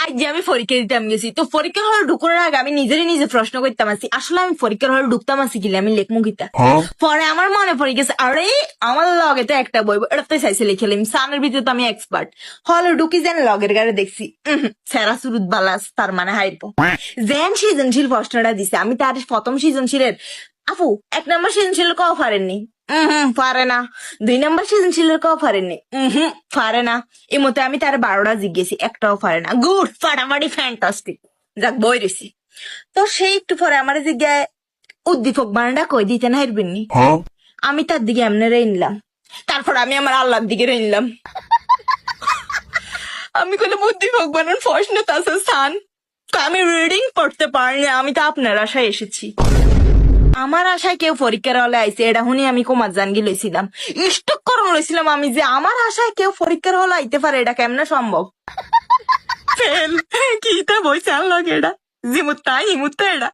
আজ যে আমি পরীক্ষা দিতাম গেছি, তো পরীক্ষার হলে ঢুকানোর আগে আমি নিজেরই নিজে প্রশ্ন করতাম আছি, আসলে আমি পরীক্ষার হলে ঢুকতাম আছি কিলে আমি লেখমু কিতা। পরে আমার মনে পড়ে গেছে, আরে আমার লগে তো একটা বই, এটা তো চাইছে লিখেলাম, সানের ভিতরে তো আমি এক্সপার্ট। হলে ঢুকি যেন লগের গাড়ি দেখছি সেরা সুরুত বালাস, তার মানে হাইরবো। যেন সৃজনশীল প্রশ্নটা দিছে, আমি তার প্রথম সৃজনশীলের আপু 1 নম্বর সৃজনশীলের কও পারেননি, পারে না। 2 নম্বর সৃজনশীলের কও পারেননি, পারে না। এই মতে আমি তার 12টা জিজ্ঞেসি, একটাও পারে না। গুড, ফাটাফাটি, ফ্যান্টাস্টিক। যাক, বই রয়েছি। তো সেই একটু পরে আমার জিজ্ঞায় উদ্দীপক বানানটা কই দিতে না হারবেননি। আমি তার দিকে এমনি নিলাম, তারপর আমি আমার আল্লাহর দিকে নিলাম। আমি কোনো উদ্দীপক বানান প্রশ্ন তাছে স্থান, তো আমি রিডিং পড়তে পারিনি, আমি তো আপনার আশায় এসেছি। আমার আশায় কেউ পরীক্ষার হলে আইছে, এটা শুনি আমি কুমার জানগি লইছিলাম, স্টক করণ লইছিলাম আমি, যে আমার আশায় কেউ পরীক্ষার হলে আইতে পারে, এটা কেমনে সম্ভব। ফেল কি তা বইছে আল্লাহ, এটা জিমুত্তা হিমুত্তা এটা।